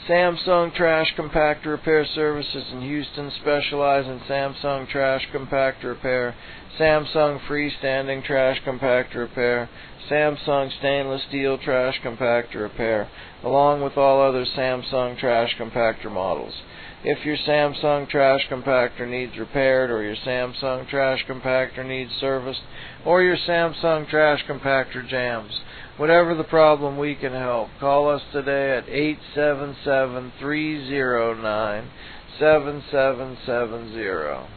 Samsung Trash Compactor Repair Services in Houston specialize in Samsung Trash Compactor Repair, Samsung Freestanding Trash Compactor Repair, Samsung Stainless Steel Trash Compactor Repair, along with all other Samsung Trash Compactor models. If your Samsung Trash Compactor needs repaired, or your Samsung Trash Compactor needs serviced, or your Samsung Trash Compactor jams, whatever the problem, we can help. Call us today at 877-309-7770.